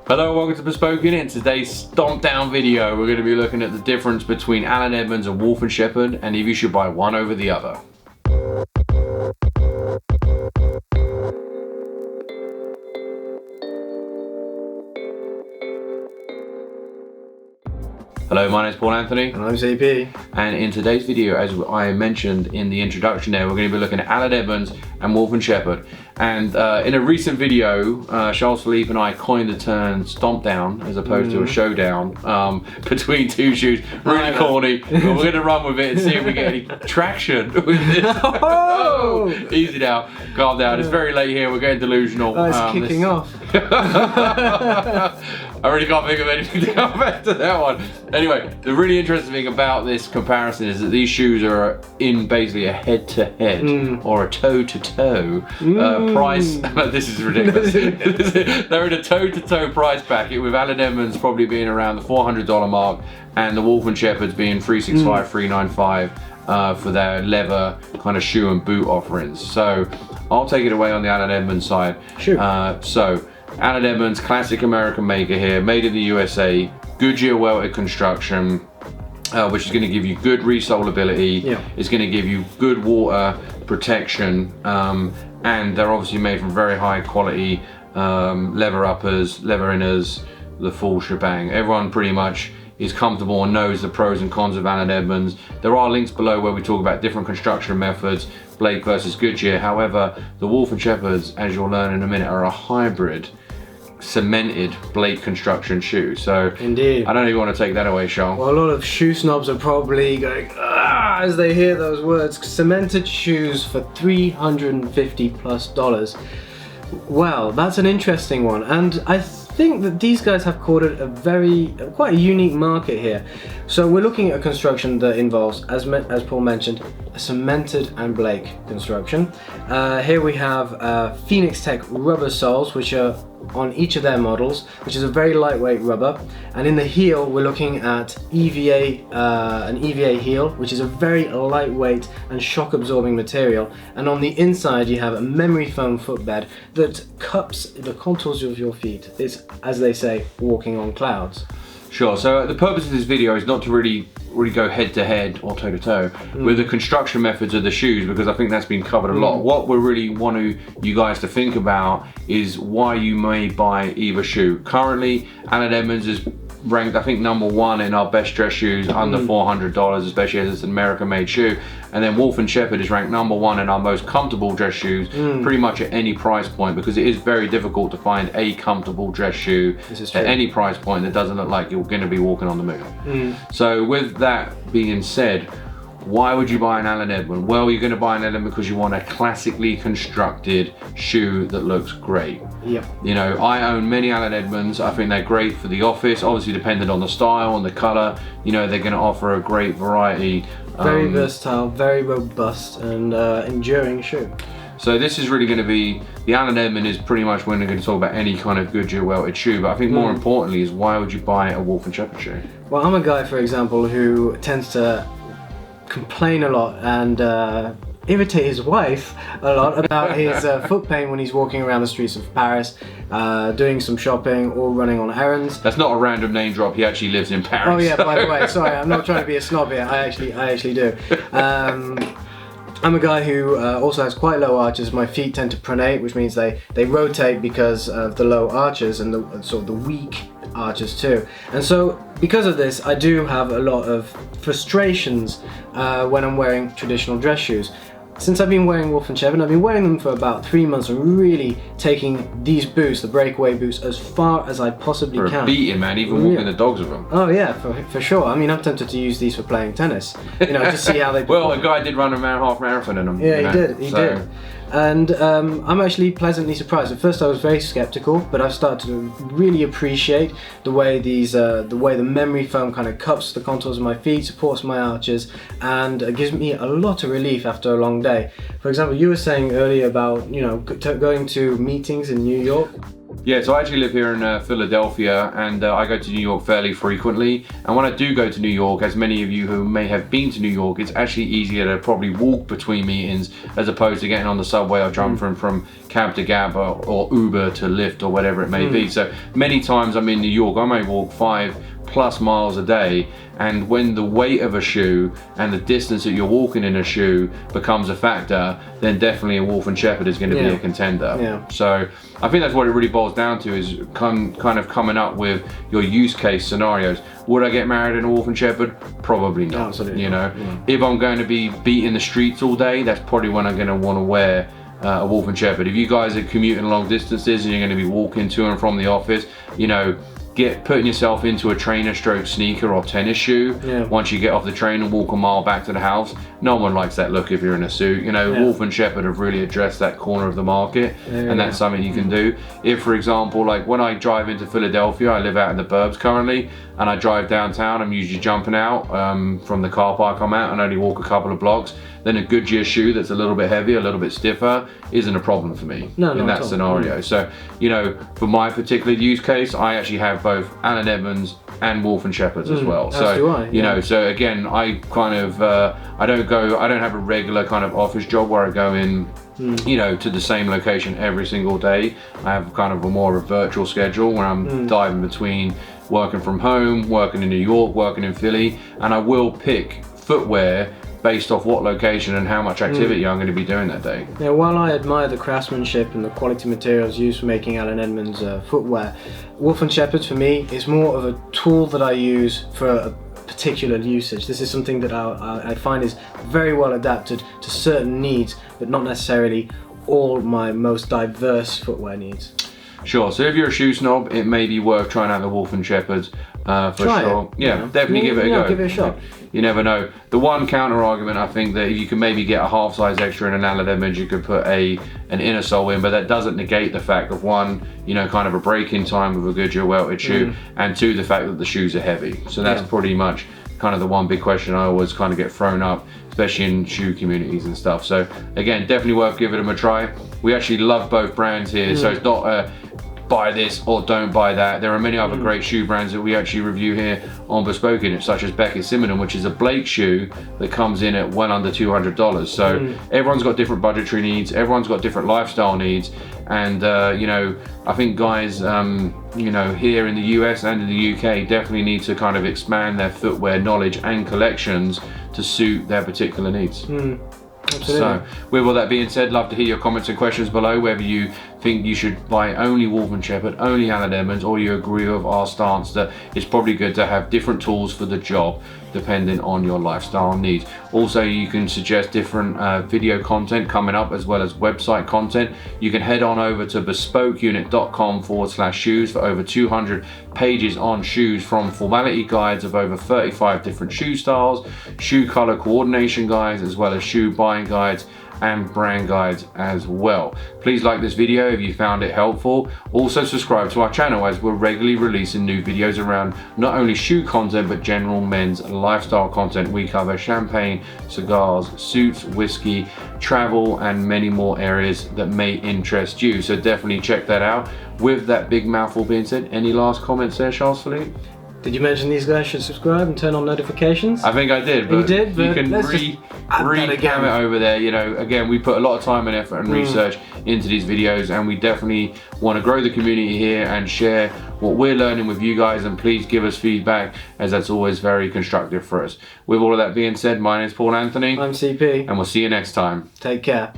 Hello, welcome to Bespoke Unit. In today's Stompdown video, we're going to be looking at the difference between Allen Edmonds and Wolf & Shepherd and if you should buy one over the other. Hello, my name is Paul Anthony. And I'm CP. And in today's video, as I mentioned in the introduction there, we're going to be looking at Allen Edmonds and Wolf & Shepherd. And in a recent video, Charles-Philippe and I coined the term Stompdown as opposed to a showdown between two shoes. Really corny, but we're going to run with it and see if we get any traction with this. Oh! Easy now, calm down. It's very late here, we're getting delusional. Oh, it's kicking off. I really can't think of anything to come back to that one. Anyway, the really interesting thing about this comparison is that these shoes are in basically a head-to-head or a toe-to-toe price. This is ridiculous. They're in a toe-to-toe price bracket with Allen Edmonds probably being around the $400 mark and the Wolf & Shepherd's being $365, $395 for their leather kind of shoe and boot offerings. So I'll take it away on the Allen Edmonds side. Sure. So Allen Edmonds, classic American maker here, made in the USA, Goodyear Welted construction, which is going to give you good resolability. Yeah. It's going to give you good water protection, and they're obviously made from very high quality leather uppers, leather inners, the full shebang. Everyone pretty much is comfortable and knows the pros and cons of Allen Edmonds. There are links below where we talk about different construction methods, Blake versus Goodyear. However, the Wolf & Shepherds, as you'll learn in a minute, are a hybrid cemented Blake construction shoe. So indeed, I don't even want to take that away, Sean. Well, a lot of shoe snobs are probably going as they hear those words. Cemented shoes for $350+. Well, that's an interesting one, and I think that these guys have caught it quite a unique market here. So we're looking at a construction that involves, as Paul mentioned, a cemented and Blake construction. Here we have Phoenix Tech rubber soles, which are on each of their models, which is a very lightweight rubber. And in the heel, we're looking at an EVA heel, which is a very lightweight and shock absorbing material. And on the inside, you have a memory foam footbed that cups the contours of your feet. It's, as they say, walking on clouds. Sure, so the purpose of this video is not to really go head to head or toe to toe with the construction methods of the shoes, because I think that's been covered a lot. What we really want you guys to think about is why you may buy either shoe. Currently, Allen Edmonds is ranked, I think, #1 in our best dress shoes under $400, especially as it's an American-made shoe. And then Wolf & Shepherd is ranked #1 in our most comfortable dress shoes, pretty much at any price point, because it is very difficult to find a comfortable dress shoe at any price point that doesn't look like you're going to be walking on the moon. So with that being said, why would you buy an Allen Edmonds? Well, you're going to buy an Edmonds because you want a classically constructed shoe that looks great. Yep. You know, I own many Allen Edmonds. I think they're great for the office, obviously depending on the style and the color. You know, they're going to offer a great variety. Very versatile, very robust and enduring shoe. So this is really going to be, the Allen Edmonds is pretty much when we're going to talk about any kind of Goodyear welted shoe, but I think more importantly is why would you buy a Wolf & Shepherd shoe? Well, I'm a guy, for example, who tends to complain a lot and irritate his wife a lot about his foot pain when he's walking around the streets of Paris, doing some shopping or running on errands. That's not a random name drop, he actually lives in Paris. Oh yeah, by the way, sorry, I'm not trying to be a snob here, I actually do. I'm a guy who also has quite low arches. My feet tend to pronate, which means they rotate because of the low arches and the sort of the weak arches too. And so because of this, I do have a lot of frustrations when I'm wearing traditional dress shoes. Since I've been wearing Wolf & Shepherd, I've been wearing them for about 3 months and really taking these boots, the Breakaway boots, as far as I possibly can. For a beating, man, even walking the dogs with them. Oh yeah, for sure. I mean, I'm tempted to use these for playing tennis. You know, just see how they perform. Well, a guy did run a half marathon in them. Yeah, he did. And I'm actually pleasantly surprised. At first I was very skeptical, but I've started to really appreciate the way the memory foam kind of cups the contours of my feet, supports my arches, and gives me a lot of relief after a long day. For example, you were saying earlier about, you know, going to meetings in New York. Yeah, so I actually live here in Philadelphia, and I go to New York fairly frequently. And when I do go to New York, as many of you who may have been to New York, it's actually easier to probably walk between meetings as opposed to getting on the subway or jumping from cab to cab or Uber to Lyft or whatever it may be. So many times I'm in New York, I may walk 5+ miles a day, and when the weight of a shoe and the distance that you're walking in a shoe becomes a factor, then definitely a Wolf and Shepherd is going to be a contender. Yeah. So I think that's what it really boils down to, is kind of coming up with your use case scenarios. Would I get married in a Wolf and Shepherd? Probably not. Absolutely. You know, if I'm going to be beating the streets all day, that's probably when I'm going to want to wear a Wolf and Shepherd. If you guys are commuting long distances and you're going to be walking to and from the office, you know, putting yourself into a trainer stroke sneaker or tennis shoe once you get off the train and walk a mile back to the house. No one likes that look if you're in a suit. You know, Wolf and Shepherd have really addressed that corner of the market, and that's something you can do. If, for example, like when I drive into Philadelphia, I live out in the burbs currently, and I drive downtown, I'm usually jumping out from the car park I'm at and only walk a couple of blocks. Then a Goodyear shoe that's a little bit heavier, a little bit stiffer, isn't a problem for me in that scenario. So, you know, for my particular use case, I actually have both Allen Edmonds and Wolf and Shepherds as well. So, you know, so again, I kind of, I don't have a regular kind of office job where I go in, you know, to the same location every single day. I have kind of a more of a virtual schedule where I'm diving between working from home, working in New York, working in Philly, and I will pick footwear based off what location and how much activity I'm going to be doing that day. Now, while I admire the craftsmanship and the quality materials used for making Allen Edmonds footwear, Wolf and Shepherds for me is more of a tool that I use for a particular usage. This is something that I find is very well adapted to certain needs, but not necessarily all my most diverse footwear needs. Sure, so if you're a shoe snob, it may be worth trying out the Wolf and Shepherds for sure. Yeah, definitely give it a go. Give it a shot. You never know. The one counter argument, I think, that if you can maybe get a half size extra in an Allen Edmonds, you could put an inner sole in, but that doesn't negate the fact of, one, you know, kind of a break-in time with a Goodyear Welted shoe, and two, the fact that the shoes are heavy. So that's pretty much kind of the one big question I always kind of get thrown up, especially in shoe communities and stuff. So again, definitely worth giving them a try. We actually love both brands here, so it's not buy this or don't buy that. There are many other great shoe brands that we actually review here on Bespoke Unit, such as Beckett Simon, which is a Blake shoe that comes in at well under $200. So everyone's got different budgetary needs, everyone's got different lifestyle needs, and you know, I think guys, you know, here in the US and in the UK definitely need to kind of expand their footwear knowledge and collections to suit their particular needs. Absolutely. So, with all that being said, love to hear your comments and questions below, whether you think you should buy only Wolf and Shepherd, only Allen Edmonds, or you agree with our stance that it's probably good to have different tools for the job depending on your lifestyle needs. Also, you can suggest different video content coming up, as well as website content. You can head on over to bespokeunit.com/shoes for over 200 pages on shoes, from formality guides of over 35 different shoe styles, shoe color coordination guides, as well as shoe buying guides and brand guides as well. Please like this video if you found it helpful. Also subscribe to our channel, as we're regularly releasing new videos around not only shoe content but general men's lifestyle content. We cover champagne, cigars, suits, whiskey, travel, and many more areas that may interest you. So definitely check that out. With that big mouthful being said, any last comments there, Charles-Philippe? Did you mention these guys should subscribe and turn on notifications? I think I did, but you did, but you can re-cam it over there. You know, again, we put a lot of time and effort and research into these videos, and we definitely want to grow the community here and share what we're learning with you guys, and please give us feedback, as that's always very constructive for us. With all of that being said, my name is Paul Anthony. I'm CP. And we'll see you next time. Take care.